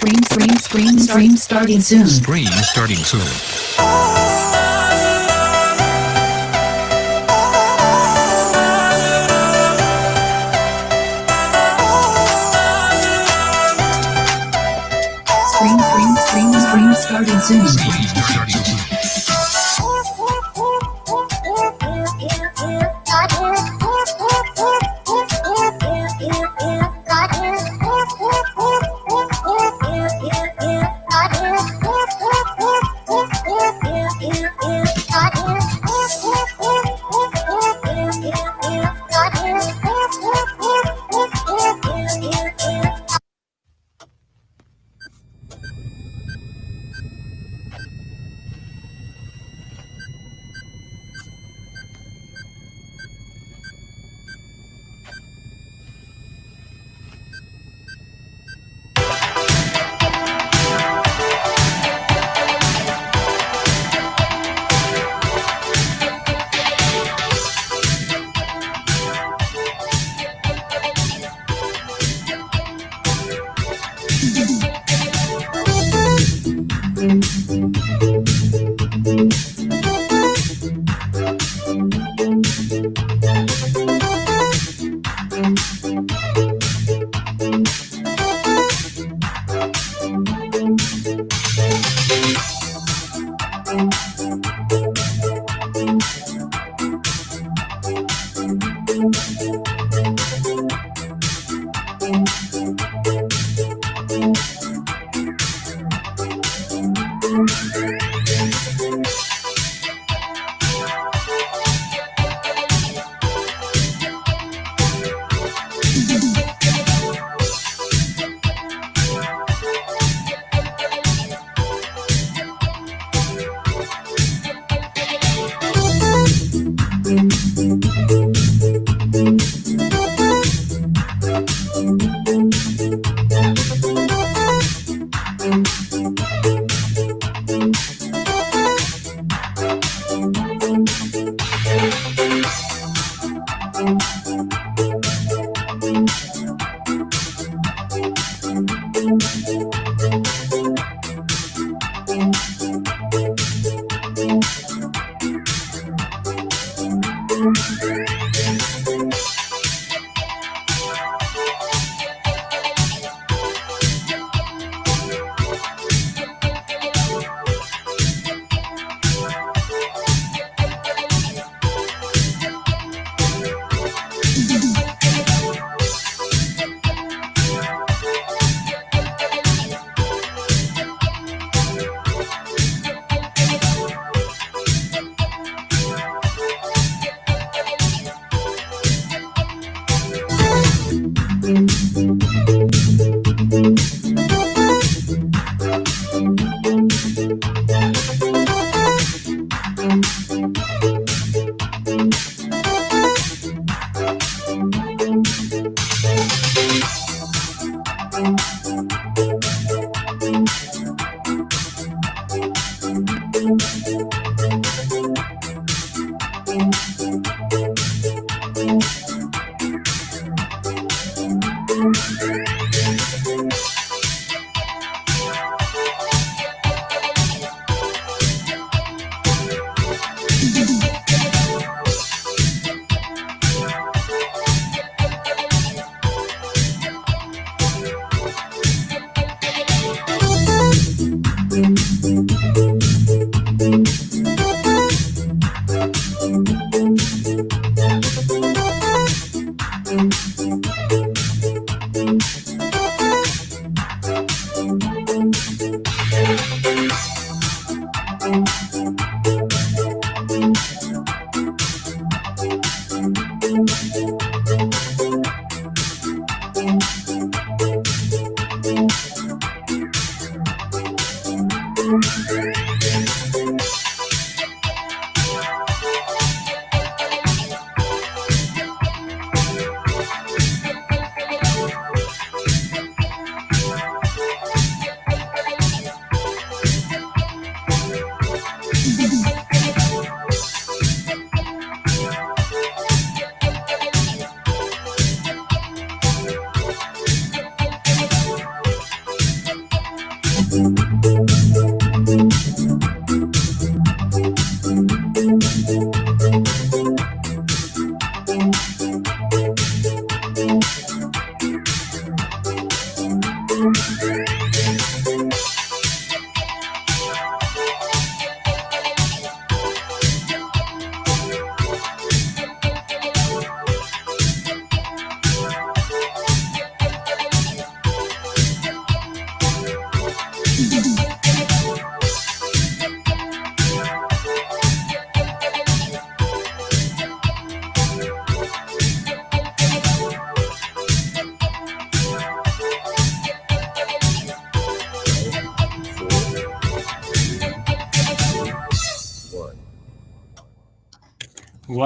Stream starting soon. Stream starting soon. Stream starting soon. Stream starting soon.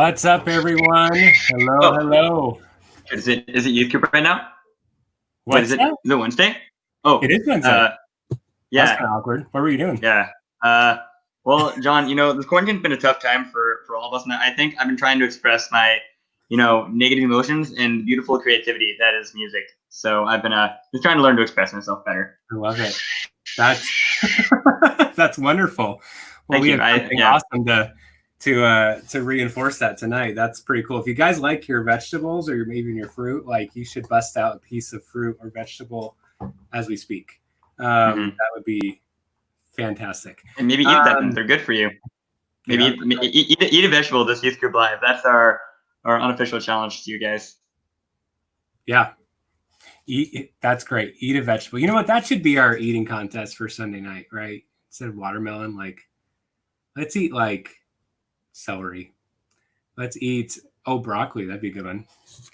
What's up, everyone? Hello, hello. Is it youth group right now? Wait, What's is that? it Wednesday? Oh, It is Wednesday. That's yeah, kind of awkward. What were you doing? yeah. Well, John, this quarantine's been a tough time for all of us, and I think I've been trying to express my, negative emotions and beautiful creativity that is music. So I've been just trying to learn to express myself better. I love it. That's that's wonderful. Well, Thank we you. have something awesome to reinforce that tonight. That's pretty cool. If you guys like your vegetables or maybe your fruit, like you should bust out a piece of fruit or vegetable as we speak. That would be fantastic. And maybe eat them. They're good for you. Maybe eat a vegetable this youth group live. That's our unofficial challenge to you guys. Yeah. That's great. Eat a vegetable. You know what? That should be our eating contest for Sunday night, right? Instead of watermelon, let's eat celery. Let's eat broccoli. That'd be a good one.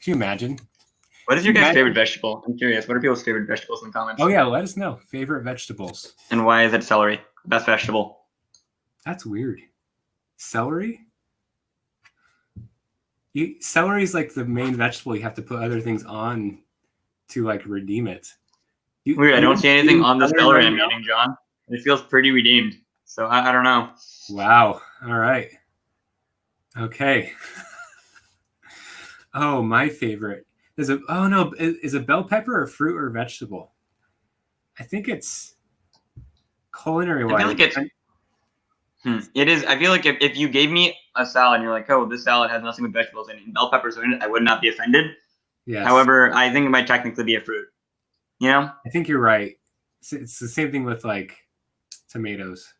Can you imagine? What is your guys' favorite vegetable? I'm curious. What are people's favorite vegetables in the comments? Oh yeah, let us know. Favorite vegetables. And why is it celery? Best vegetable. That's weird. Celery? Celery is like the main vegetable. You have to put other things on to redeem it. Weird. I don't see anything on the celery I'm eating, John. It feels pretty redeemed. So I don't know. Wow. All right. Okay. Oh, my favorite is is a bell pepper a fruit or vegetable? I think it's culinary wise. I feel like it's. It is. I feel like if you gave me a salad and you're like, oh, this salad has nothing with vegetables and bell peppers are in it, I would not be offended. Yes. However, I think it might technically be a fruit. I think you're right. It's the same thing with tomatoes.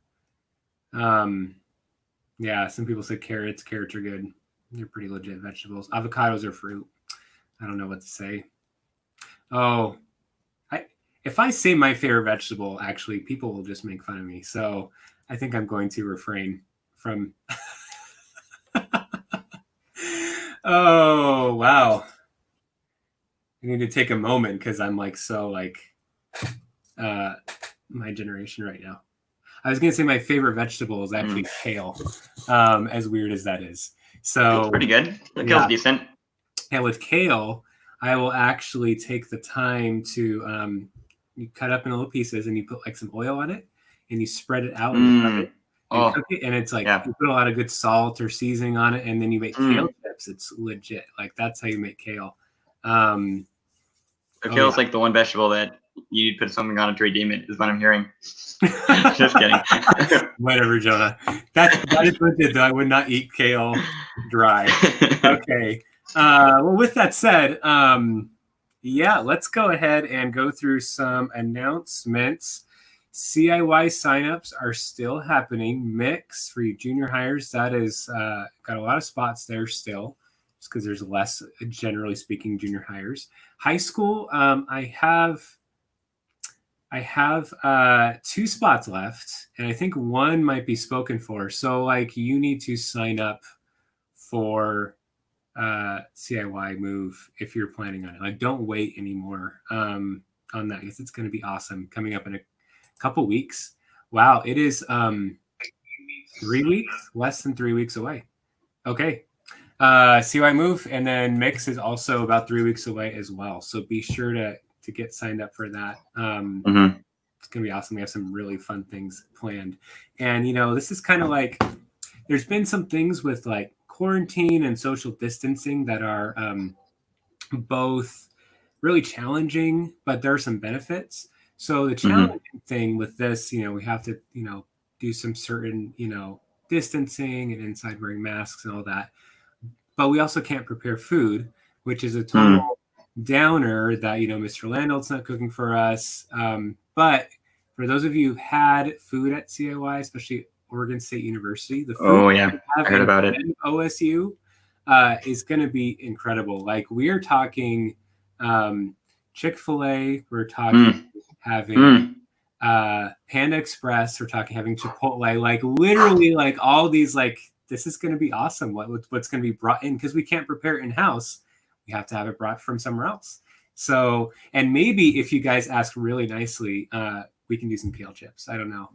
Yeah, some people say carrots. Carrots are good. They're pretty legit vegetables. Avocados are fruit. I don't know what to say. Oh, if I say my favorite vegetable, actually, people will just make fun of me. So I think I'm going to refrain from. Oh, wow. I need to take a moment because I'm my generation right now. I was going to say my favorite vegetable is actually kale, as weird as that is. So it's pretty good. The kale's decent. And with kale, I will actually take the time to you cut up in little pieces and you put some oil on it and you spread it out and cook it. And it's you put a lot of good salt or seasoning on it and then you make kale chips. It's legit. That's how you make kale. Kale's the one vegetable that you put something on it to redeem it, is what I'm hearing. Just kidding. Whatever, Jonah. That is legit, though. I would not eat kale dry. Okay. Well, with that said, let's go ahead and go through some announcements. CIY signups are still happening. Mix for you junior hires, that is got a lot of spots there still, just because there's less, generally speaking, junior hires. High school, I have 2 spots left, and I think one might be spoken for. So you need to sign up for CIY move if you're planning on it. Don't wait anymore on that, because it's going to be awesome coming up in a couple weeks. Wow, it is 3 weeks, less than 3 weeks away. Okay. CIY move, and then mix is also about 3 weeks away as well. So be sure to get signed up for that. It's gonna be awesome. We have some really fun things planned, and this is kind of there's been some things with quarantine and social distancing that are both really challenging, but there are some benefits. So the challenging thing with this, we have to, do some certain, distancing and inside wearing masks and all that. But we also can't prepare food, which is a total downer that, Mr. Landolt's not cooking for us. But for those of you who've had food at CIY, especially Oregon State University, the food I heard about it. OSU is going to be incredible. Like we're talking Chick-fil-A, we're talking having Panda Express, we're talking having Chipotle, like literally like all these, like this is going to be awesome. What's going to be brought in, because we can't prepare it in-house. We have to have it brought from somewhere else. So, and maybe if you guys ask really nicely, we can do some PL chips. I don't know.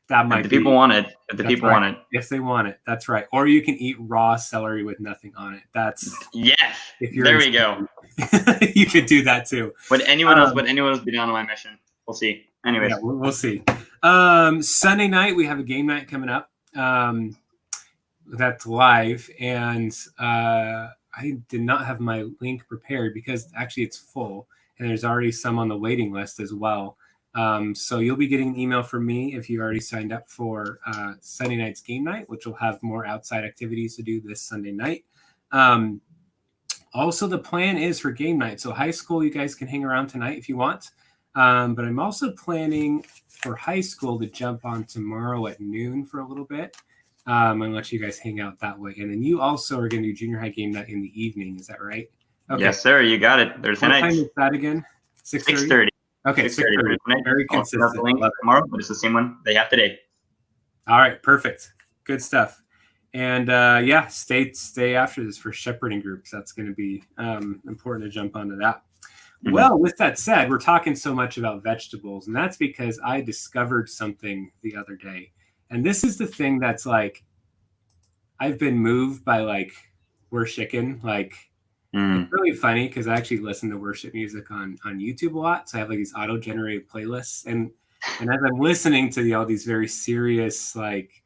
That might be. If the people want it. If the people want it. If they want it, that's right. Or you can eat raw celery with nothing on it. That's yes. If you're there we go. You could do that too. Would anyone else be down on my mission? We'll see. Anyways, yeah, we'll see. Sunday night we have a game night coming up. That's live, and I did not have my link prepared because actually it's full, and there's already some on the waiting list as well. So you'll be getting an email from me if you already signed up for Sunday night's game night, which will have more outside activities to do this Sunday night. Also, the plan is for game night. So high school, you guys can hang around tonight if you want. But I'm also planning for high school to jump on tomorrow at noon for a little bit. And let you guys hang out that way. And then you also are going to do junior high game night in the evening. Is that right? Okay. Yes, sir. You got it. There's what time is that again? 6:30? Okay, 6:30. Very consistent. Tomorrow, but it's the same one they have today. All right, perfect. Good stuff. And stay after this for shepherding groups. That's going to be important to jump onto that. Mm-hmm. Well, with that said, we're talking so much about vegetables, and that's because I discovered something the other day. And this is the thing that's like, I've been moved by like worshipping. Like, it's really funny because I actually listen to worship music on YouTube a lot. So I have like these auto-generated playlists, and as I'm listening to all these very serious like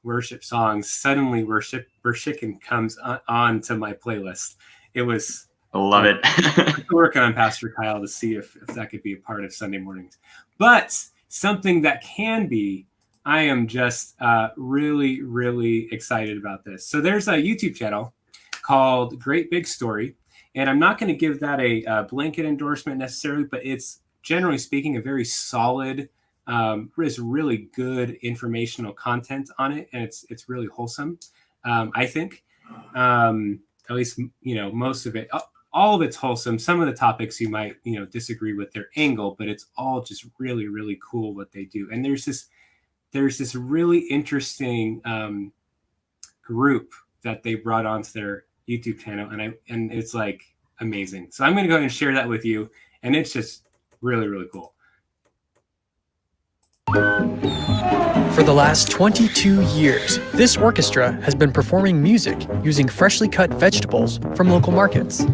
worship songs, suddenly worshiping comes on to my playlist. It was. I love it. I'm working on Pastor Kyle to see if that could be a part of Sunday mornings. But something that can be, I am just really, really excited about this. So there's a YouTube channel called Great Big Story. And I'm not going to give that a blanket endorsement necessarily, but it's generally speaking a very solid, there's really good informational content on it. And it's really wholesome, I think. At least, most of it. All of it's wholesome. Some of the topics you might, disagree with their angle, but it's all just really, really cool what they do. And there's this really interesting group that they brought onto their YouTube channel, and it's like amazing. So I'm going to go ahead and share that with you, and it's just really, really cool. For the last 22 years, this orchestra has been performing music using freshly cut vegetables from local markets.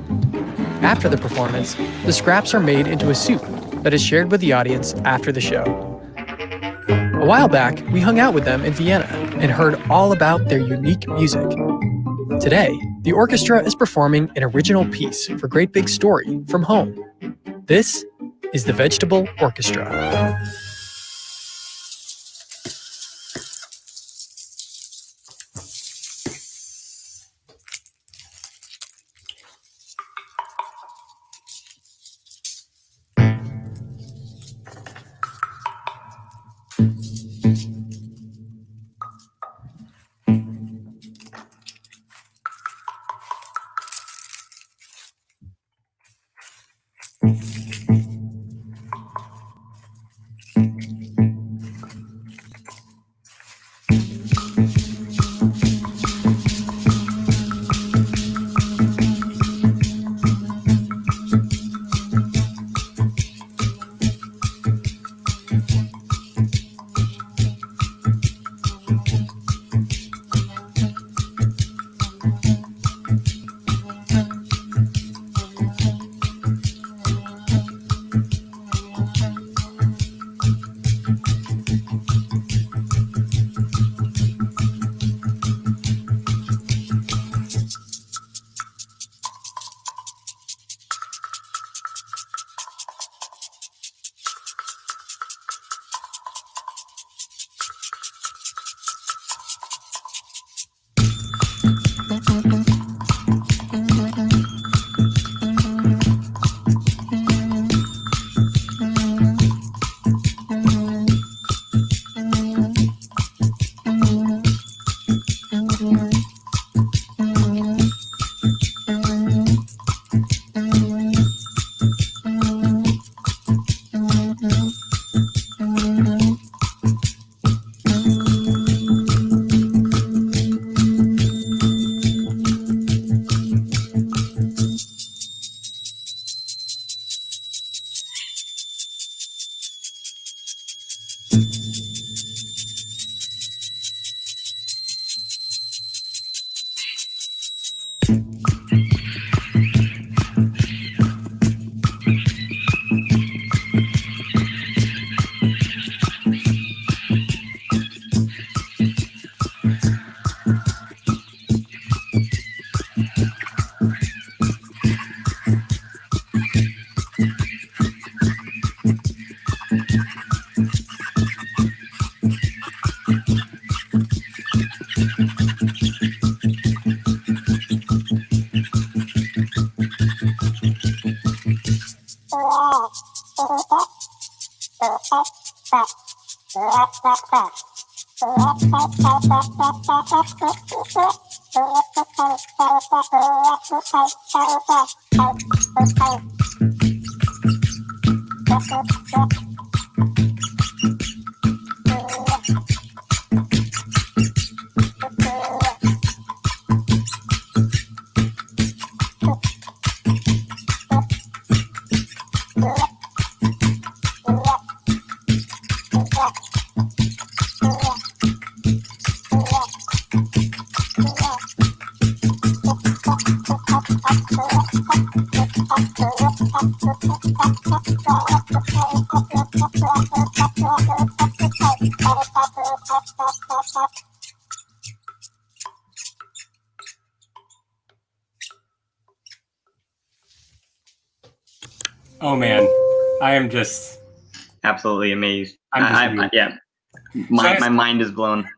After the performance, the scraps are made into a soup that is shared with the audience after the show. A while back, we hung out with them in Vienna and heard all about their unique music. Today, the orchestra is performing an original piece for Great Big Story from home. This is the Vegetable Orchestra. Oh man, I am just Absolutely amazed. I'm just Yeah, my mind is blown. That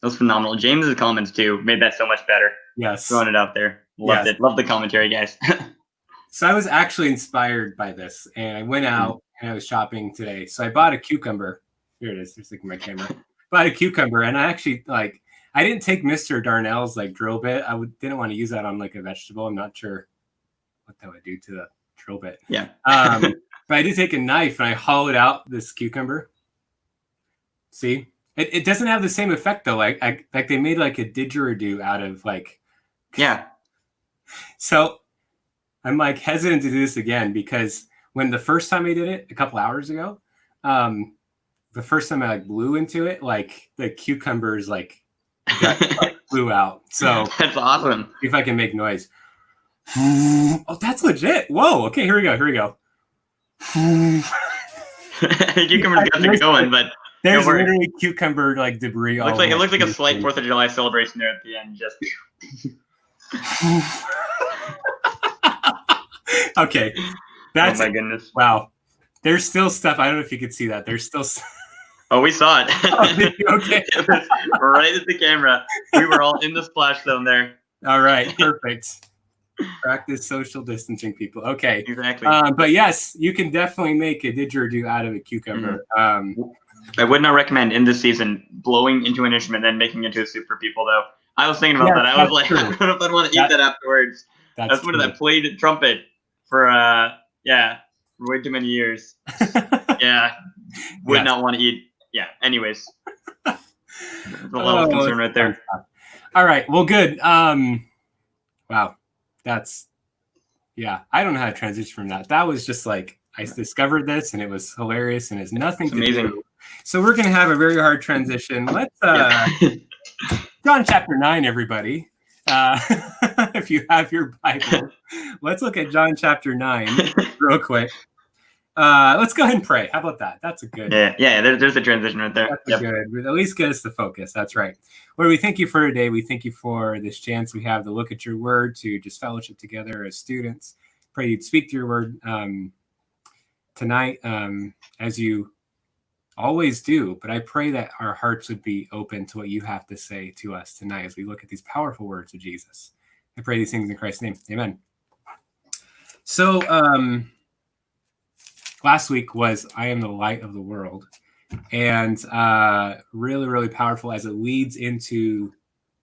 was phenomenal. James's comments too made that so much better. yes. Throwing it out there. Loved Yes. it. Love the commentary, guys. So I was actually inspired by this, and I went out and I was shopping today. So I bought a cucumber. Here it is. There's like my camera. Bought a cucumber, and I actually I didn't take Mr. Darnell's like drill bit. Didn't want to use that on like a vegetable. I'm not sure what that would do to the drill bit. Yeah. But I did take a knife and I hollowed out this cucumber. See, it doesn't have the same effect though. Like they made like a didgeridoo out of like. Yeah. So I'm like hesitant to do this again because when the first time I did it a couple hours ago, the first time I like blew into it, like the cucumbers like flew out. So that's awesome. See if I can make noise. Oh, that's legit. Whoa. Okay, here we go. Cucumber's got it going, but there's literally cucumber like debris. It looks like a slight 4th of July celebration there at the end. Just okay. That's oh my goodness. Wow. There's still stuff. I don't know if you could see that. There's still Oh, we saw it. Okay. It was right at the camera. We were all in the splash zone there. All right. Perfect. Practice social distancing, people. Okay. Exactly. But yes, you can definitely make a didgeridoo out of a cucumber. I would not recommend in this season blowing into an instrument and making it into a soup for people, though. I was thinking about that. I was like, I don't know if I'd want to eat that afterwards. That's what I played trumpet for way too many years. Yeah. Would not want to eat. Yeah. Anyways. The level of concern right there. All right. Well, good. Wow. That's I don't know how to transition from that. That was just like I discovered this and it was hilarious and it's nothing to amazing. Do. So we're gonna have a very hard transition. Let's John chapter 9, everybody. If you have your Bible, let's look at John chapter 9 real quick. Let's go ahead and pray. How about that? That's a good. Yeah. There's a transition right there. That's good. At least get us to focus. That's right. Lord, we thank you for today. We thank you for this chance we have to look at your word, to just fellowship together as students. Pray you'd speak to your word tonight, as you always do. But I pray that our hearts would be open to what you have to say to us tonight as we look at these powerful words of Jesus. I pray these things in Christ's name. Amen. So, last week was I am the light of the world. And really, really powerful as it leads into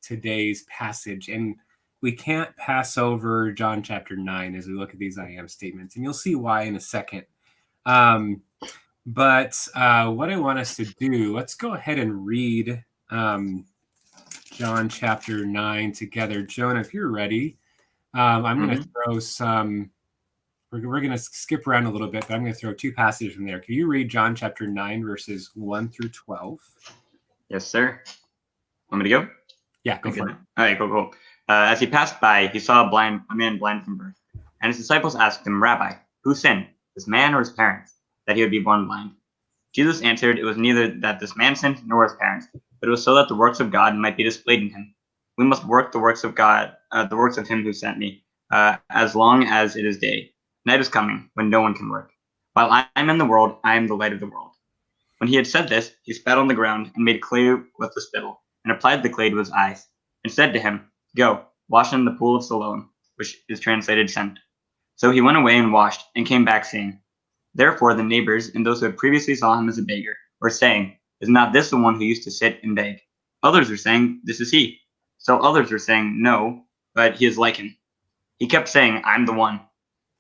today's passage. And we can't pass over John chapter 9 as we look at these I am statements. And you'll see why in a second. But what I want us to do, let's go ahead and read John chapter 9 together. Jonah, if you're ready, I'm going to throw some we're going to skip around a little bit, but I'm going to throw two passages from there. Can you read John chapter 9, verses 1 through 12? Yes, sir. Want me to go? Yeah, go Okay. for it. All right, cool. As he passed by, he saw a man blind from birth. And his disciples asked him, Rabbi, who sinned, this man or his parents, that he would be born blind? Jesus answered, it was neither that this man sinned nor his parents, but it was so that the works of God might be displayed in him. We must work the works of God, the works of him who sent me, as long as it is day. Night is coming, when no one can work. While I am in the world, I am the light of the world. When he had said this, he spat on the ground and made clay with the spittle, and applied the clay to his eyes, and said to him, Go, wash in the pool of Siloam, which is translated sent. So he went away and washed, and came back saying, Therefore the neighbors and those who had previously saw him as a beggar were saying, Is not this the one who used to sit and beg? Others were saying, This is he. So others were saying, No, but he is like him. He kept saying, I'm the one.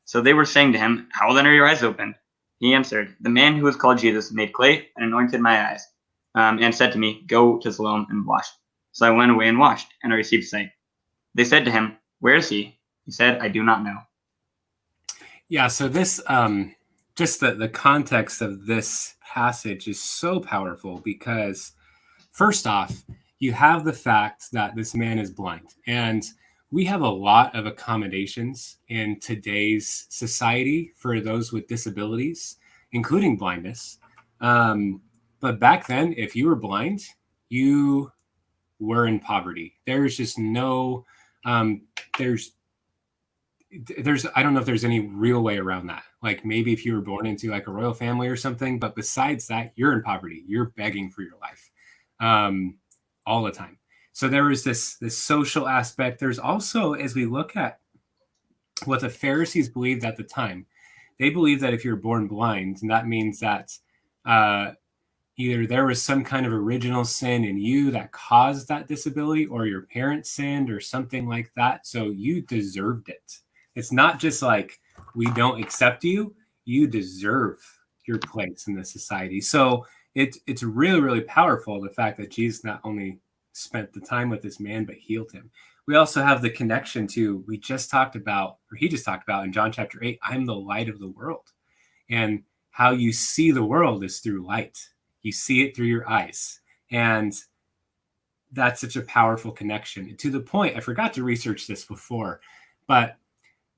So they were saying to him, How then are your eyes opened? He answered, The man who was called Jesus made clay and anointed my eyes, and said to me, Go to Siloam and wash. So I went away and washed, and I received sight. They said to him, Where is he? He said, I do not know. Yeah, so this, just the context of this passage is so powerful because, first off, you have the fact that this man is blind. And we have a lot of accommodations in today's society for those with disabilities, including blindness. But back then, if you were blind, you were in poverty. There's just no, there's I don't know if there's any real way around that. Like maybe if you were born into like a royal family or something, but besides that, you're in poverty. You're begging for your life all the time. So there was this social aspect. There's also, as we look at what the Pharisees believed at the time, they believed that if you're born blind, and that means that either there was some kind of original sin in you that caused that disability, or your parents sinned or something like that. So you deserved it. It's not just like we don't accept you. You deserve your place in the society. So it's really, really powerful, the fact that Jesus not only spent the time with this man, but healed him. We also have the connection to, he just talked about in John chapter 8, I'm the light of the world. And how you see the world is through light. You see it through your eyes. And that's such a powerful connection. To the point, I forgot to research this before, but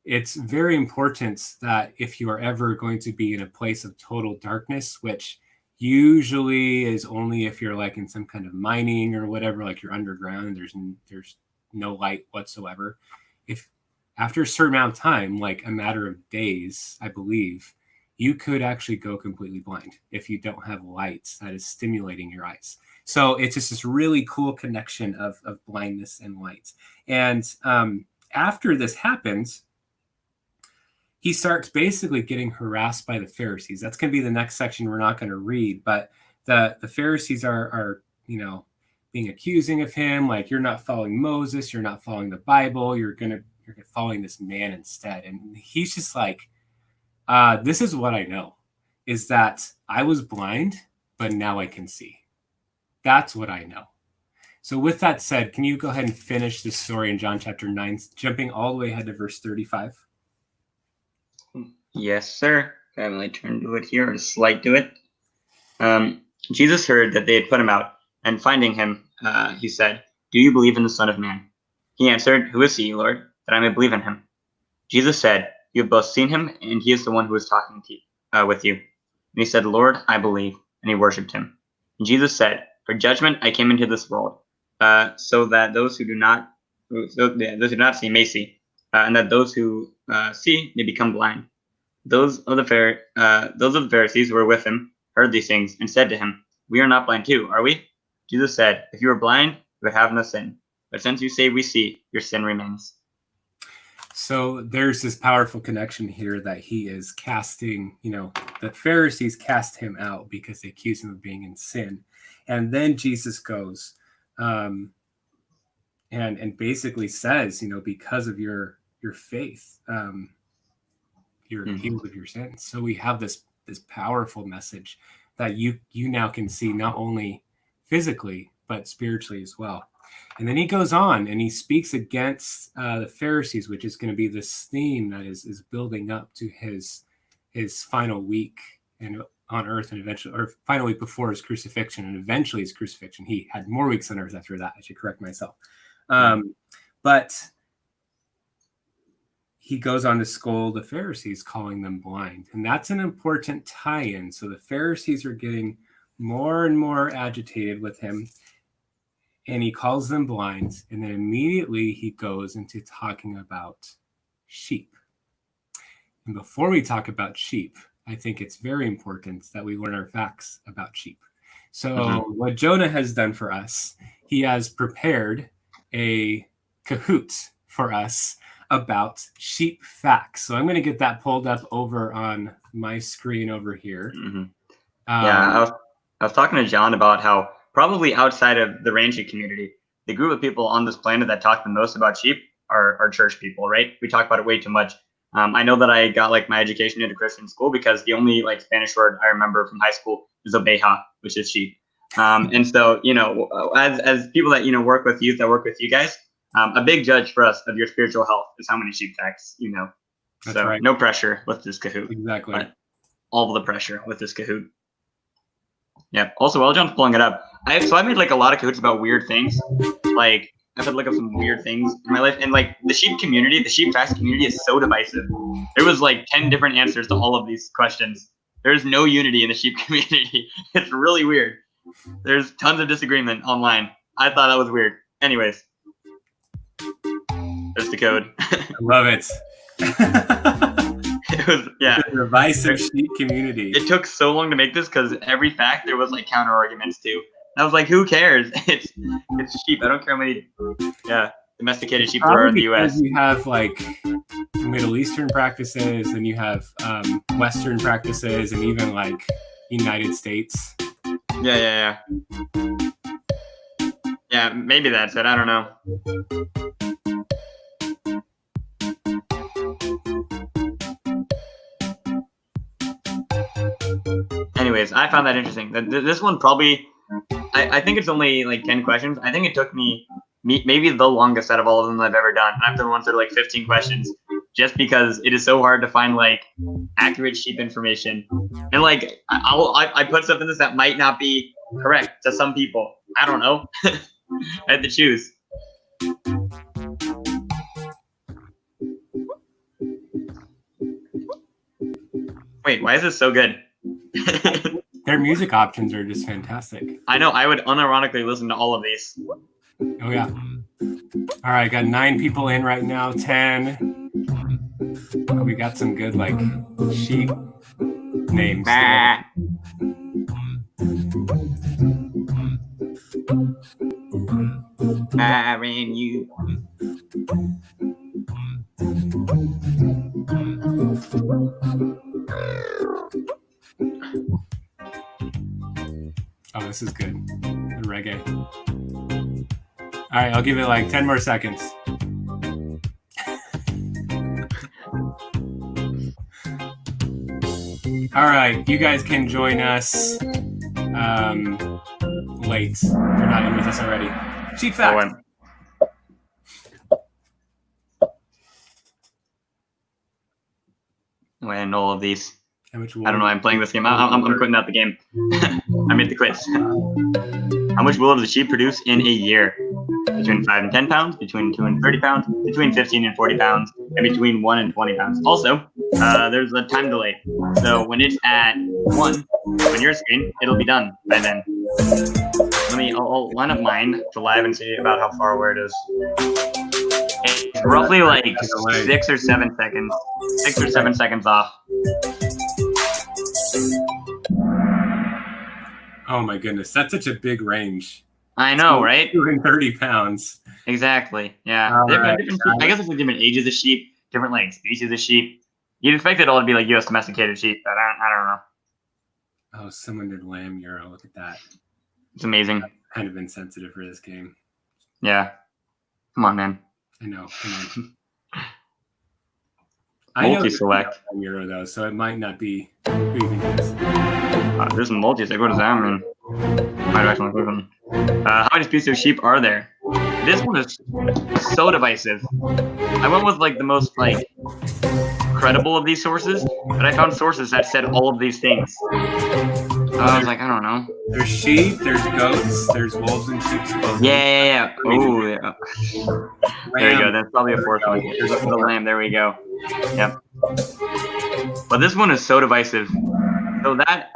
it's very important that if you are ever going to be in a place of total darkness, which usually is only if you're like in some kind of mining or whatever, like you're underground and there's no light whatsoever. If after a certain amount of time, like a matter of days, I believe, you could actually go completely blind if you don't have light that is stimulating your eyes. So it's just this really cool connection of blindness and light. And after this happens, he starts basically getting harassed by the Pharisees. That's going to be the next section we're not going to read, but the Pharisees are being accusing of him, like, you're not following Moses, you're not following the Bible, you're following this man instead. And he's just like, this is what I know, is that I was blind, but now I can see. That's what I know. So with that said, can you go ahead and finish this story in John chapter 9, jumping all the way ahead to verse 35? Yes, sir. I will turn to it here, or slide to it. Jesus heard that they had put him out, and finding him, he said, Do you believe in the Son of Man? He answered, Who is he, Lord, that I may believe in him? Jesus said, You have both seen him, and he is the one who is talking to you, with you. And he said, Lord, I believe. And he worshipped him. And Jesus said, For judgment I came into this world, so that those who do not see may see, and that those who see may become blind. Those of the Pharisees who were with him heard these things and said to him, We are not blind too, are we? Jesus said, If you were blind, you would have no sin. But since you say we see, your sin remains. So there's this powerful connection here that he is casting, the Pharisees cast him out because they accuse him of being in sin. And then Jesus goes and basically says, because of your faith, you're healed of your sins. So we have this powerful message that you now can see, not only physically, but spiritually as well. And then he goes on and he speaks against the Pharisees, which is going to be this theme that is building up to his final week and on earth, and eventually, or final week before his crucifixion, and eventually his crucifixion. He had more weeks on earth after that. I should correct myself. But he goes on to scold the Pharisees, calling them blind. And that's an important tie-in. So the Pharisees are getting more and more agitated with him, and he calls them blind. And then immediately he goes into talking about sheep. And before we talk about sheep, I think it's very important that we learn our facts about sheep. So what Jonah has done for us, he has prepared a Kahoot for us about sheep facts. So I'm going to get that pulled up over on my screen over here. I was talking to John about how probably outside of the ranching community, the group of people on this planet that talk the most about sheep are church people, right? We talk about it way too much. I know that I got like my education in a Christian school because the only like Spanish word I remember from high school is oveja, which is sheep. And so, you know, as people that, you know, work with youth, that work with you guys, a big judge for us of your spiritual health is how many sheep facts you know. That's so right. No pressure with this Kahoot. Exactly. But all the pressure with this Kahoot. Yeah. Also, while John's pulling it up, I made like a lot of Kahoots about weird things. Like I've had to look up some weird things in my life, and like the sheep community, the sheep facts community is so divisive. There was like 10 different answers to all of these questions. There's no unity in the sheep community. It's really weird. There's tons of disagreement online. I thought that was weird. Anyways, there's the code. I love it. It was, yeah. The divisive sheep community. It took so long to make this because every fact there was like counter arguments to. I was like, who cares? It's sheep. I don't care how many domesticated sheep there are in the U.S. You have like Middle Eastern practices, and you have Western practices, and even like United States. Yeah. Yeah, maybe that's it. I don't know. Anyways, I found that interesting. This one probably, I think it's only like 10 questions. I think it took me maybe the longest out of all of them that I've ever done. And I've done ones that are like 15 questions just because it is so hard to find like accurate sheep information. And like, I put stuff in this that might not be correct to some people. I don't know. I had to choose. Wait, why is this so good? Their music options are just fantastic. I know. I would unironically listen to all of these. Oh, yeah. All right. Got 9 people in right now. 10. Oh, we got some good, like, sheep names. I ran you. Oh, this is good. The reggae. All right, I'll give it like 10 more seconds. All right, you guys can join us late. If you're not in with us already. Sheep fact. When all of these. I don't know. I'm playing this game. I'm quitting out the game. I made the quiz. How much wool does a sheep produce in a year? Between 5 and 10 pounds, between 2 and 30 pounds, between 15 and 40 pounds, and between 1 and 20 pounds. Also, there's a time delay. So when it's at 1 on your screen, it'll be done by then. I'll line up mine to live and see about how far away it is. It's roughly like 6 or 7 seconds. 6 or 7 seconds off. Oh my goodness, that's such a big range. I know, right? 230 pounds. Exactly. Yeah. Different, I guess it's like different ages of sheep, different like species of sheep. You'd expect it all to be like U.S. domesticated sheep, but I don't know. Oh, someone did lamb euro. Look at that. It's amazing. I'm kind of insensitive for this game. Yeah. Come on, man. I know. Come on. Multi-select. I know euro though, so it might not be who you think it is. There's some multi-select. What does that mean? How many species of sheep are there? This one is so divisive. I went with like the most like credible of these sources, but I found sources that said all of these things. So I was like, I don't know. There's sheep, there's goats, there's wolves in sheep's clothing. Yeah. Oh, yeah. There we go. That's probably a fourth one. There's The lamb. There we go. Yep. But this one is so divisive. So that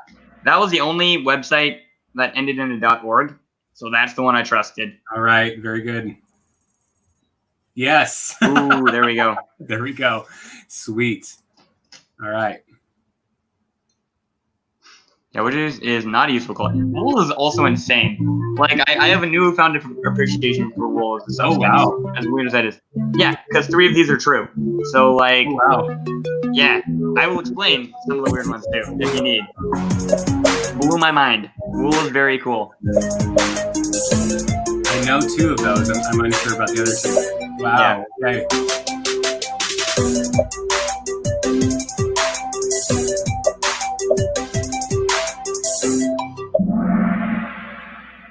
was the only website that ended in a .org. So that's the one I trusted. All right, very good. Yes. Ooh, there we go. There we go. Sweet. All right. Yeah, which is not a useful call. Wool is also insane. Like, I have a newfound appreciation for wool as a substance. Oh, wow. As weird as that is. Yeah, because 3 of these are true. So, like, Oh, wow. yeah, I will explain some of the weird ones, too, if you need. Blew my mind. Wool is very cool. I know 2 of those. I'm unsure about the other 2. Wow. Yeah. Okay.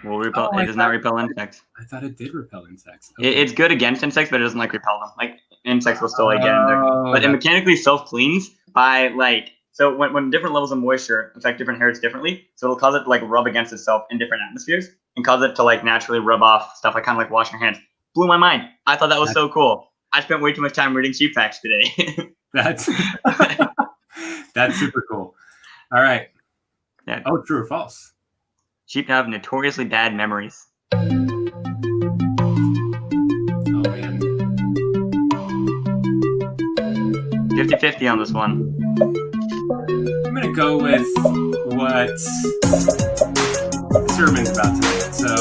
Wool repel. Oh, It does not repel insects. I thought it did repel insects. It's good against insects, but it doesn't like repel them. Like insects will still like get in there, Oh, but it that- mechanically self cleans by like. So when different levels of moisture affect different hairs differently, so it'll cause it to like rub against itself in different atmospheres and cause it to like naturally rub off stuff, like kind of like washing your hands. Blew my mind. I thought that was so cool. I spent way too much time reading sheep facts today. That's that's super cool. All right. Yeah. Oh, true or false? Sheep have notoriously bad memories. Oh man. 50-50 on this one. I'm gonna go with what the sermon's about tonight. So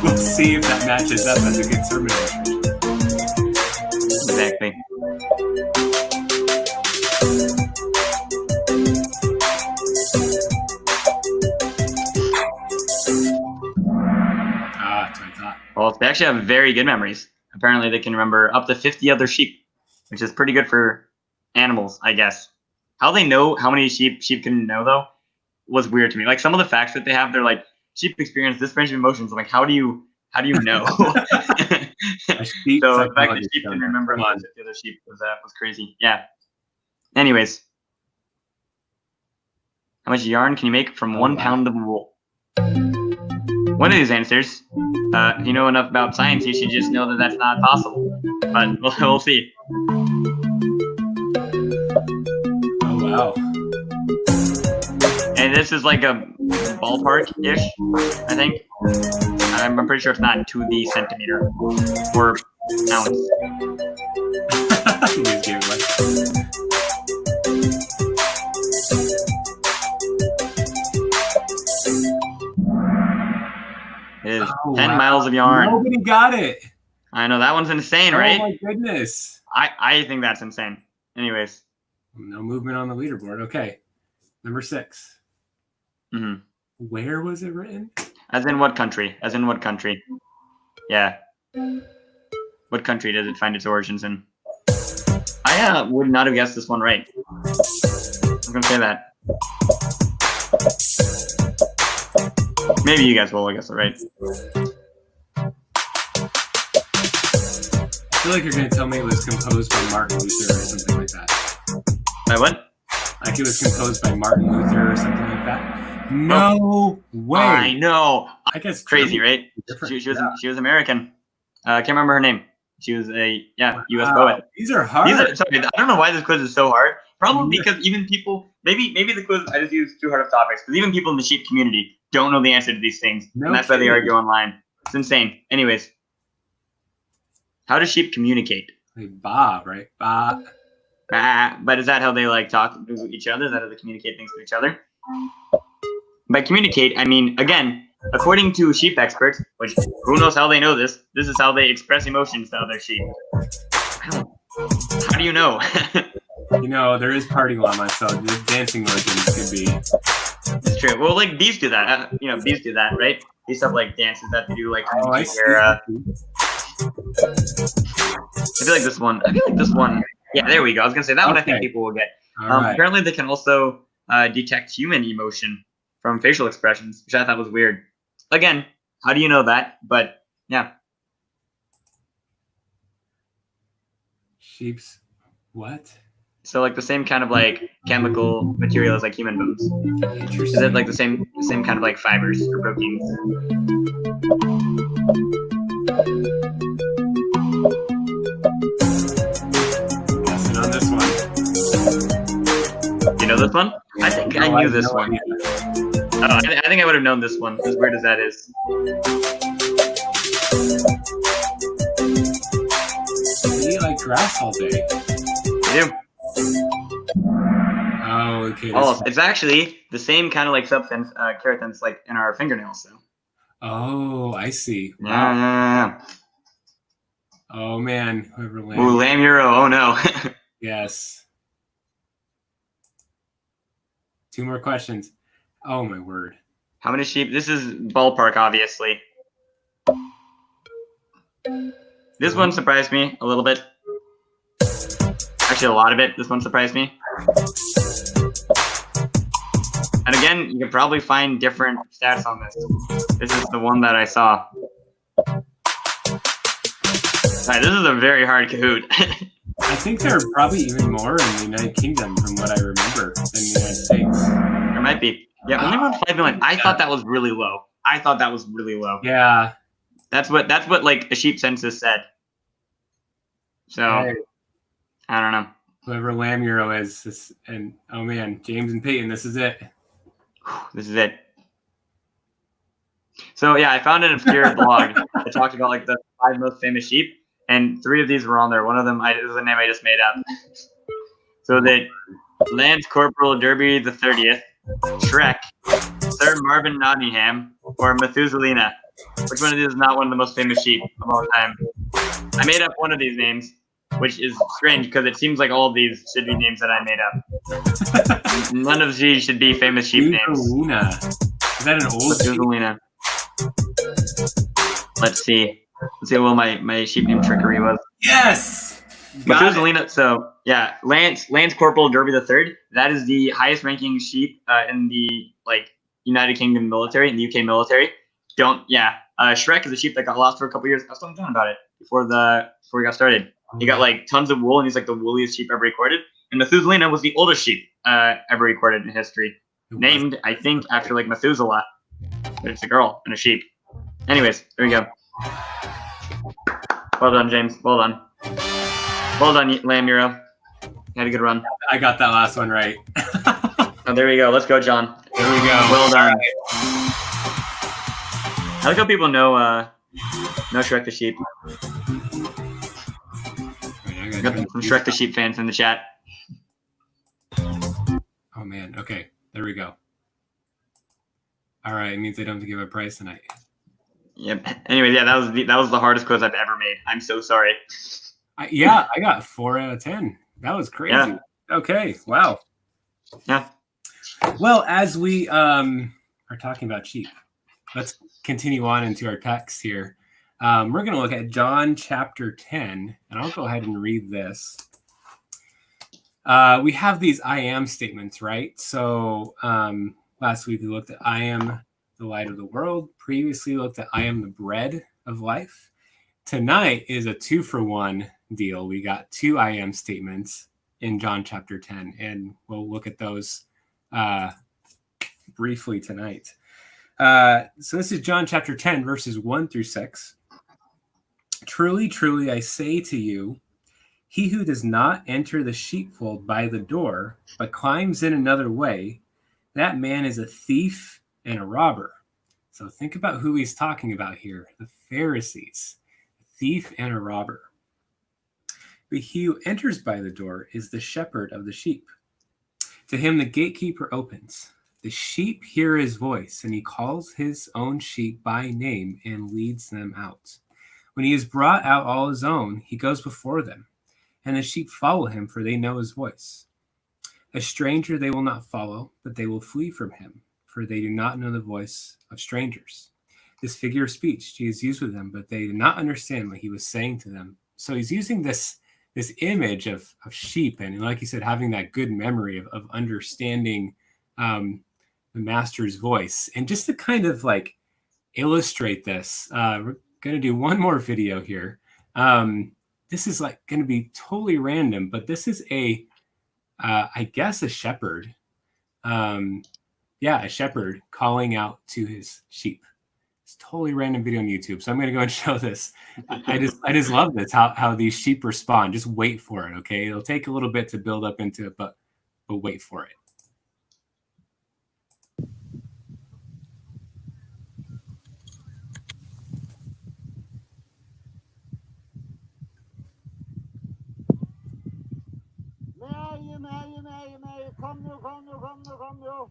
we'll see if that matches up as a good sermon illustration. Exactly. Ah, that's what I thought. Well, they actually have very good memories. Apparently, they can remember up to 50 other sheep, which is pretty good for animals, I guess. How they know how many sheep can know, though, was weird to me. Like, some of the facts that they have, they're like, sheep experience this range of emotions. I'm like, how do you know? A sheep So the fact that psychologist sheep can done that. remember Come up on. to 50 other sheep was crazy. Yeah. Anyways. How much yarn can you make from 1 pound of wool? One of these answers, if you know enough about science, you should just know that that's not possible. But we'll see. Oh wow. And this is like a ballpark-ish, I think. I'm pretty sure it's not to the centimeter or ounce. You just gave it away. It is Oh, 10 wow. miles of yarn. Nobody got it. I know, that one's insane, right? Oh my goodness. I think that's insane. Anyways. No movement on the leaderboard. Okay. Number 6. hmm Where was it written? As in what country? As in what country? Yeah. What country does it find its origins in? I would not have guessed this one right. I'm gonna say that. Maybe you guys will guess it right. I feel like you're going to tell me it was composed by Martin Luther or something like that. By what? Like it was composed by Martin Luther or something like that. No way. I know. I guess Crazy, Germany right? is different. She was American. I can't remember her name. She was a U.S. Wow. poet. These are hard. Sorry, I don't know why this quiz is so hard. Probably because even people, maybe the quiz, I just used too hard of topics, because even people in the sheep community don't know the answer to these things. No and that's why they kidding. argue online. It's insane. Anyways, how do sheep communicate? Like Bob, right? Bob. But is that how they like talk to each other? Is that how they communicate things to each other? By communicate, I mean, again, according to sheep experts, which who knows how they know this, this is how they express emotions to other sheep. How do you know? You know, there is party llama, so the dancing motions could be. It's true. Well, like bees do that. Bees do that, right? These have like dances that they do, like to Oh, I communicate see. their. I feel like this one. Yeah, there we go. I was gonna say that one. I think Okay. people will get. All right. Apparently, they can also detect human emotion from facial expressions, which I thought was weird. Again, how do you know that? But Yeah. Sheep's what? So like the same kind of like chemical material as like human bones. Is Interesting. it like the same kind of like fibers or proteins? Guessing on this one. You know this one? I think I No, knew have this no one. idea. Oh, I think I would have known this one, as weird as that is. They eat like grass all day. I do. Oh, okay. this Oh, one. it's actually the same kind of like substance, keratins, like in our fingernails. So. Oh, I see. Yeah, Wow. yeah, Oh man, whoever yeah. Ooh, landed. lamb euro. Oh no. Yes. 2 more questions. Oh my word. How many sheep? This is ballpark, obviously. This one surprised me a little bit. Actually, a lot of it. This one surprised me. And again, you can probably find different stats on this. This is the one that I saw. All right, this is a very hard Kahoot. I think there are probably even more in the United Kingdom from what I remember than the United States. There might be. Yeah, only around 5 million. I thought that was really low. Yeah. That's what like a sheep census said. So Okay. I don't know. Whoever Lamb Euro is, this, and oh man, James and Peyton, this is it. This is it. So yeah, I found an obscure blog that talked about like the 5 most famous sheep, and 3 of these were on there. One of them is a name I just made up. So that Lance Corporal Derby the 30th, Shrek, Sir Marvin Nottingham, or Methuselina. Which one of these is not one of the most famous sheep of all time? I made up one of these names, which is strange because it seems like all of these should be names that I made up. None of these should be famous sheep names. Methuselina. Is that an old sheep? Methuselina. Let's see what my sheep name trickery was. Yes! Got it. Methuselina. So yeah, Lance Corporal Derby the Third. That is the highest ranking sheep in the like United Kingdom military, in the UK military. Shrek is a sheep that got lost for a couple years. I was talking about it before we got started. He got like tons of wool, and he's like the wooliest sheep ever recorded. And Methuselina was the oldest sheep ever recorded in history, named I think after like Methuselah, but it's a girl and a sheep. Anyways, there we go. Well done, James. Well done. Well done, Lamb Euro. You had a good run. I got that last one right. Oh, there we go. Let's go, John. There we go. Well done. I like how people know Shrek the Sheep. I Got some Shrek the Sheep fans in the chat. Oh man. Okay. There we go. All right. It means I don't have to give a prize tonight. Yep. Anyway, yeah, that was the hardest quiz I've ever made. I'm so sorry. I got 4 out of 10. That was crazy. Yeah. Okay. Wow. Yeah. Well, as we are talking about sheep, let's continue on into our text here. We're going to look at John chapter 10, and I'll go ahead and read this. We have these I am statements, right? So last week we looked at I am the light of the world. Previously looked at I am the bread of life. Tonight is a 2-for-1 deal. We got 2 I am statements in John chapter 10, and we'll look at those briefly tonight. So this is John chapter 10, verses 1 through 6. Truly, truly, I say to you, he who does not enter the sheepfold by the door, but climbs in another way, that man is a thief and a robber. So think about who he's talking about here. The Pharisees, a thief and a robber. But he who enters by the door is the shepherd of the sheep. To him the gatekeeper opens. The sheep hear his voice, and he calls his own sheep by name and leads them out. When he has brought out all his own, he goes before them, and the sheep follow him, for they know his voice. A stranger they will not follow, but they will flee from him, for they do not know the voice of strangers. This figure of speech Jesus used with them, but they did not understand what he was saying to them. So he's using this image of sheep, and like you said, having that good memory of understanding the master's voice. And just to kind of like illustrate this, gonna do one more video here. This is like gonna be totally random, but this is I guess a shepherd. A shepherd calling out to his sheep. It's a totally random video on YouTube. So I'm gonna go and show this. I just love this, how these sheep respond. Just wait for it, okay? It'll take a little bit to build up into it, but wait for it. Kom nu. Kom nu. Kom nu. Kom nu.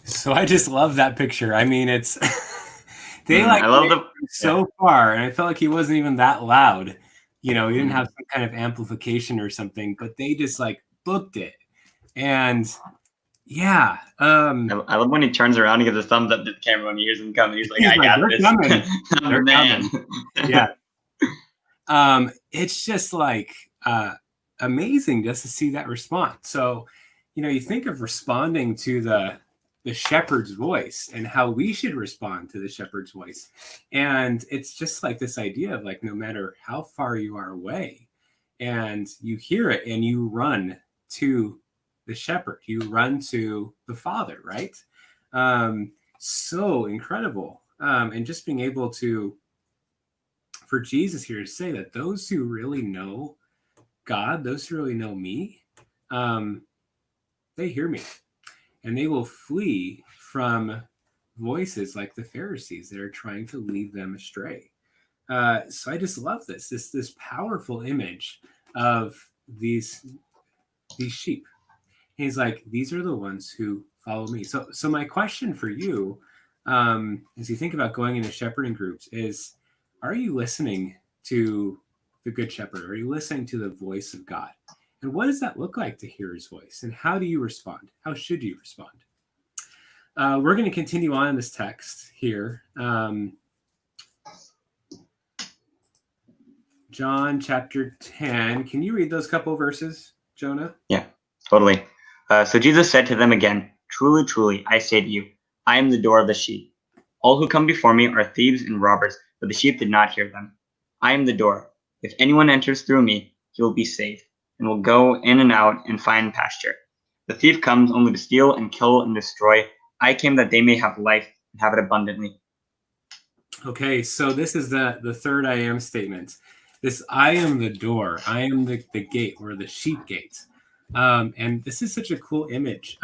So I just love that picture. I mean, it's they I love the so far, and I felt like he wasn't even that loud. He didn't have some kind of amplification or something, but they just like booked it. And yeah, I love when he turns around and gives a thumbs up to the camera when he hears him coming. He's like, He's I like, got "They're this. coming. I'm They're the man. Yeah. It's just like amazing just to see that response. So, you think of responding to the shepherd's voice and how we should respond to the shepherd's voice. And it's just like this idea of like, no matter how far you are away and you hear it and you run to the shepherd, you run to the Father, right? So incredible. And just being able to, for Jesus here to say that those who really know God, those who really know me, they hear me. And they will flee from voices like the Pharisees that are trying to lead them astray. So I just love this powerful image of these sheep. He's like, these are the ones who follow me. So my question for you, as you think about going into shepherding groups, is: are you listening to the Good Shepherd? Are you listening to the voice of God? And what does that look like to hear his voice? And how do you respond? How should you respond? We're going to continue on in this text here. John chapter 10. Can you read those couple verses, Jonah? Yeah, totally. So Jesus said to them again, Truly, truly, I say to you, I am the door of the sheep. All who come before me are thieves and robbers, but the sheep did not hear them. I am the door. If anyone enters through me, he will be saved, and will go in and out and find pasture. The thief comes only to steal and kill and destroy. I came that they may have life and have it abundantly. Okay, so this is the third I am statement. This I am the door. I am the gate, or the sheep gate. And this is such a cool image.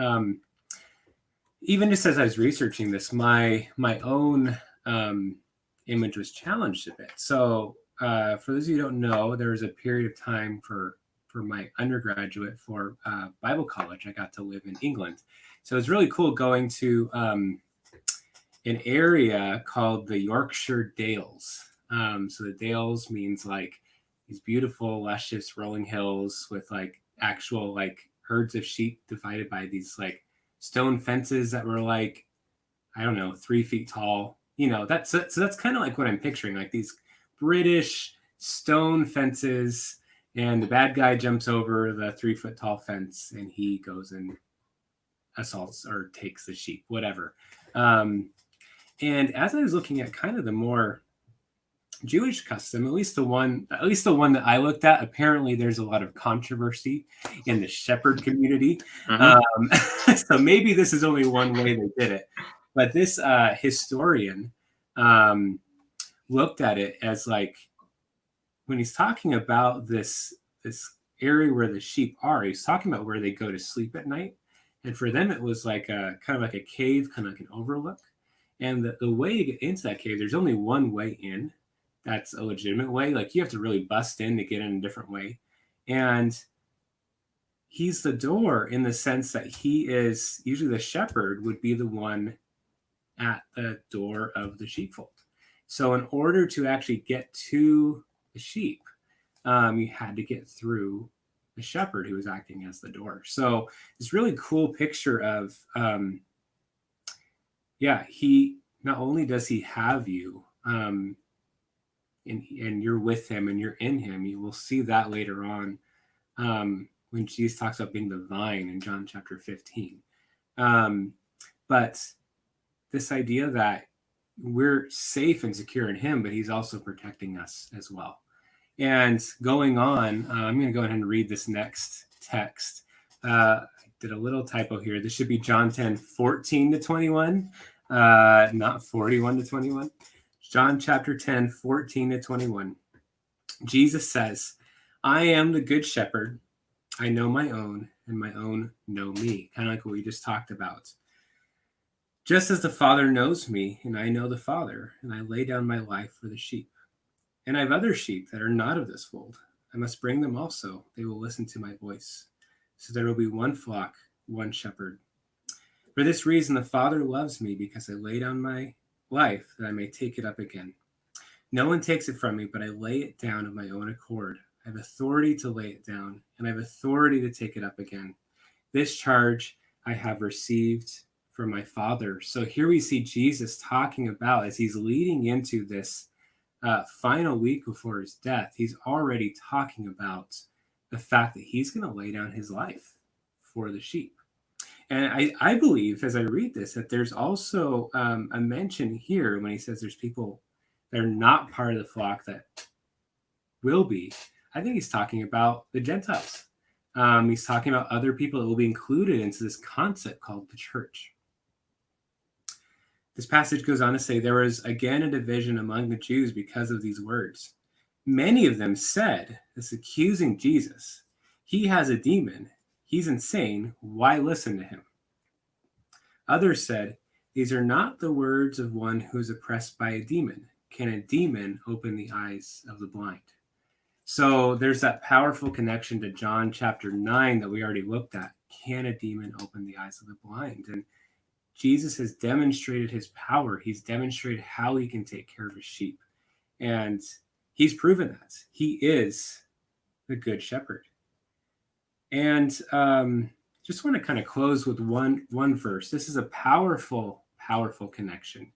Even just as I was researching this, my own image was challenged a bit. So for those of you who don't know, there was a period of time for my undergraduate for Bible college. I got to live in England. So it's really cool going to an area called the Yorkshire Dales. So the Dales means like these beautiful, luscious rolling hills with like actual like herds of sheep divided by these like stone fences that were like, I don't know, 3 feet tall. That's kind of like what I'm picturing, like these British stone fences, and the bad guy jumps over the 3 foot tall fence and he goes and assaults or takes the sheep, whatever. And as I was looking at kind of the more Jewish custom, at least the one that I looked at, apparently there's a lot of controversy in the shepherd community. So maybe this is only one way they did it. But this historian looked at it as like, when he's talking about this area where the sheep are, he's talking about where they go to sleep at night. And for them, it was like a kind of like a cave, kind of like an overlook. And the way to get into that cave, there's only one way in. That's a legitimate way. Like, you have to really bust in to get in a different way. And he's the door in the sense that he is usually the shepherd would be the one at the door of the sheepfold. So in order to actually get to the sheep, you had to get through the shepherd who was acting as the door. So this really cool picture of, he not only does he have you, and you're with him and you're in him. You will see that later on when Jesus talks about being the vine in John chapter 15. But this idea that we're safe and secure in him, but he's also protecting us as well. And going on, I'm going to go ahead and read this next text. I did a little typo here. This should be John 10, 14 to 21, not 41 to 21. John chapter 10, 14 to 21. Jesus says, I am the good shepherd. I know my own, and my own know me. Kind of like what we just talked about. Just as the Father knows me, and I know the Father, and I lay down my life for the sheep. And I have other sheep that are not of this fold. I must bring them also. They will listen to my voice. So there will be one flock, one shepherd. For this reason, the Father loves me, because I lay down my life that I may take it up again. No one takes it from me, but I lay it down of my own accord. I have authority to lay it down, and I have authority to take it up again. This charge I have received from my Father. So here we see Jesus talking about, as he's leading into this final week before his death, he's already talking about the fact that he's going to lay down his life for the sheep. And I believe, as I read this, that there's also a mention here when he says there's people that are not part of the flock that will be. I think he's talking about the Gentiles. He's talking about other people that will be included into this concept called the church. This passage goes on to say, there was again a division among the Jews because of these words. Many of them said, this accusing Jesus, he has a demon. He's insane. Why listen to him? Others said, these are not the words of one who is oppressed by a demon. Can a demon open the eyes of the blind? So there's that powerful connection to John chapter 9 that we already looked at. Can a demon open the eyes of the blind? And Jesus has demonstrated his power. He's demonstrated how he can take care of his sheep. And he's proven that. He is the good shepherd. And just want to kind of close with one verse. This is a powerful, powerful connection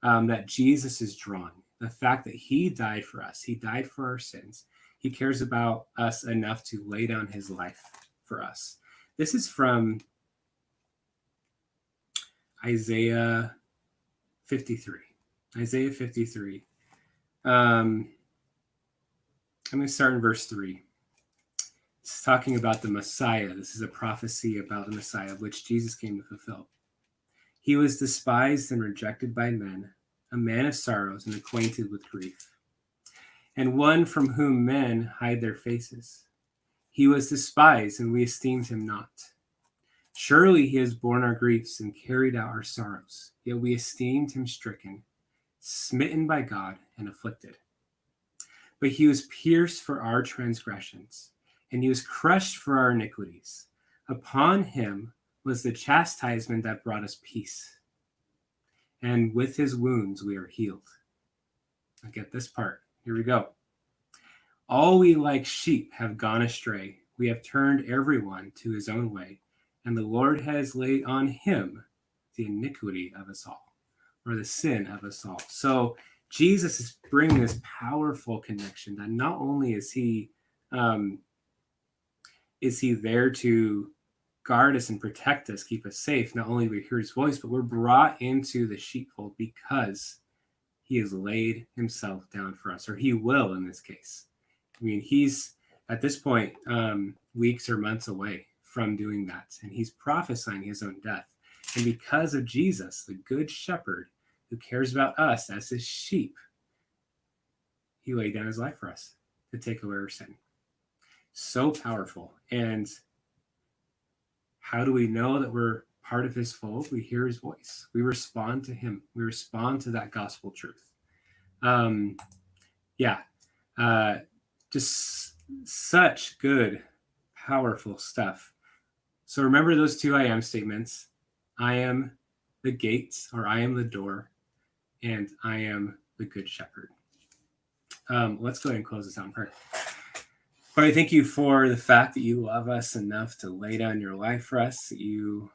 that Jesus is drawing. The fact that he died for us. He died for our sins. He cares about us enough to lay down his life for us. This is from Isaiah 53. Isaiah 53. I'm going to start in verse 3. It's talking about the Messiah. This is a prophecy about the Messiah, which Jesus came to fulfill. He was despised and rejected by men, a man of sorrows and acquainted with grief, and one from whom men hide their faces. He was despised, and we esteemed him not. Surely he has borne our griefs and carried out our sorrows, yet we esteemed him stricken, smitten by God, and afflicted. But he was pierced for our transgressions, and he was crushed for our iniquities. Upon him was the chastisement that brought us peace, and with his wounds we are healed. Now get this part. Here we go. All we like sheep have gone astray. We have turned everyone to his own way, and the Lord has laid on him the iniquity of us all, or the sin of us all. So Jesus is bringing this powerful connection that not only is he there to guard us and protect us, keep us safe. Not only do we hear his voice, but we're brought into the sheepfold because he has laid himself down for us, or he will in this case. I mean, he's at this point weeks or months away from doing that, and he's prophesying his own death. And because of Jesus, the good shepherd who cares about us as his sheep, he laid down his life for us to take away our sin. So powerful. And how do we know that we're part of his fold? We hear his voice. We respond to him. We respond to that gospel truth. Just such good, powerful stuff. So remember those 2 I am statements. I am the gate, or I am the door, and I am the good shepherd. Let's go ahead and close this out in prayer. Lord, I thank you for the fact that you love us enough to lay down your life for us, that you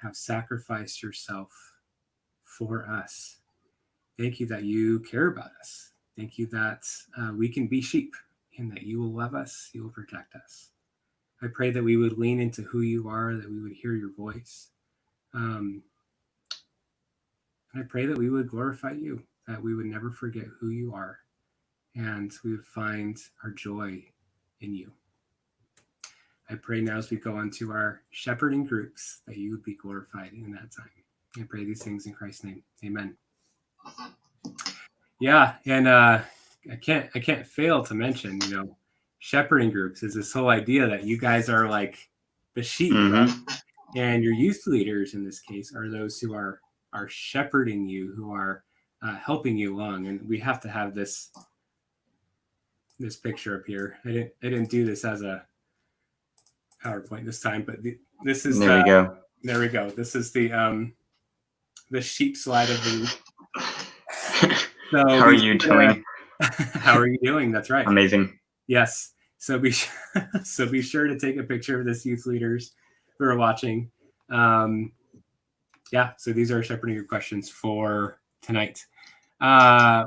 have sacrificed yourself for us. Thank you that you care about us. Thank you that we can be sheep and that you will love us, you will protect us. I pray that we would lean into who you are, that we would hear your voice. And I pray that we would glorify you, that we would never forget who you are, and we would find our joy in you. I pray now as we go on to our shepherding groups that you would be glorified in that time. I pray these things in Christ's name. Amen. Yeah, and I can't fail to mention, shepherding groups is this whole idea that you guys are like the sheep, right? And your youth leaders in this case are those who are shepherding you, who are helping you along. And we have to have this picture up here. I didn't do this as a PowerPoint this time, but this is there we go. There we go. This is the sheep slide of the. So How are you doing? How are you doing? That's right. Amazing. Yes. So be sure to take a picture of this youth leaders who are watching. So these are shepherding your questions for tonight.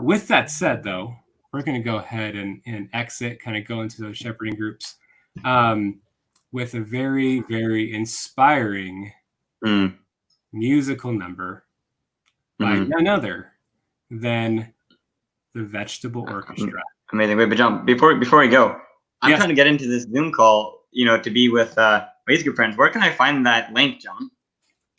With that said, though, we're going to go ahead and exit, kind of go into those shepherding groups with a very, very inspiring musical number by none other than the Vegetable Orchestra. Amazing. Wait, but John, before we go, I'm trying to get into this Zoom call, to be with my youth group friends. Where can I find that link, John?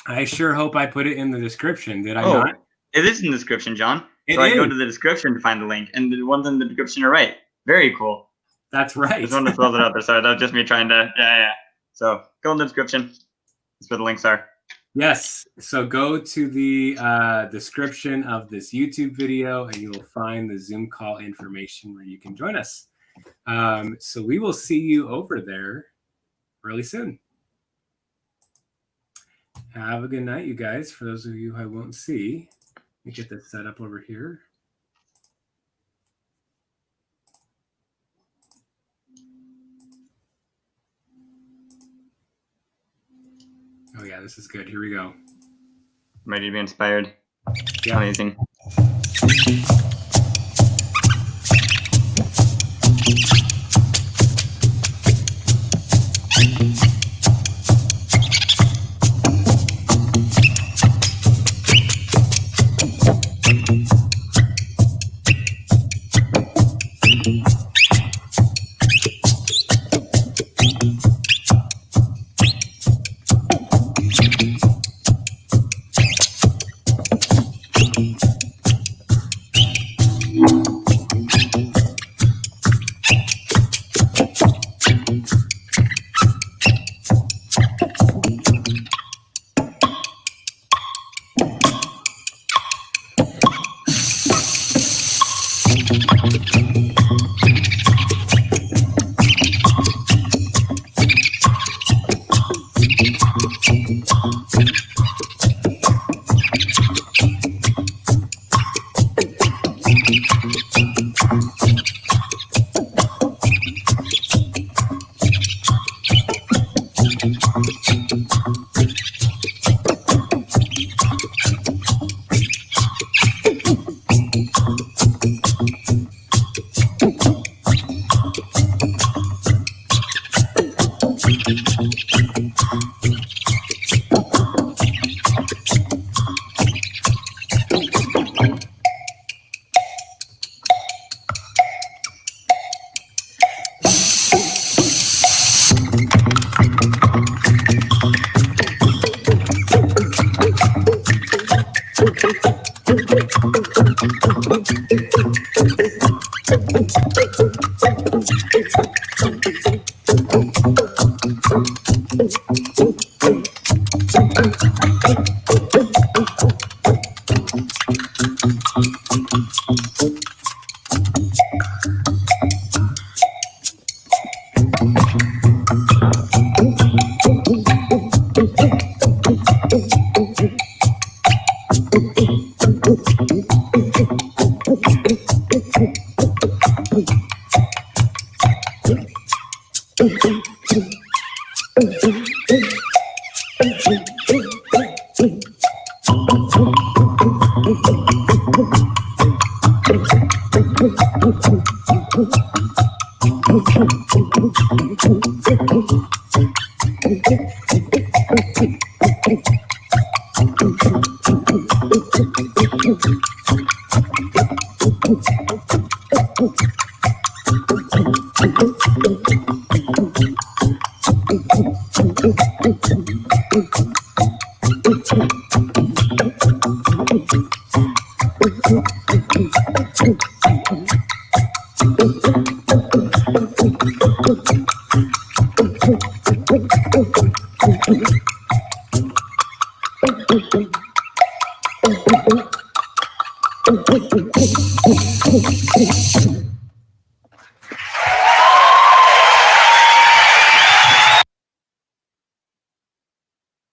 I sure hope I put it in the description. Did I not? It is in the description, John. So I go to the description to find the link, and the ones in the description are right. Very cool. That's right. I just wanted to throw that out there. Sorry, that was just me trying to. Yeah. So go in the description. That's where the links are. Yes. So go to the description of this YouTube video, and you will find the Zoom call information where you can join us. So we will see you over there really soon. Have a good night, you guys. For those of you I won't see, let me get this set up over here. Oh yeah, this is good. Here we go. I'm ready to be inspired. Yeah. Amazing.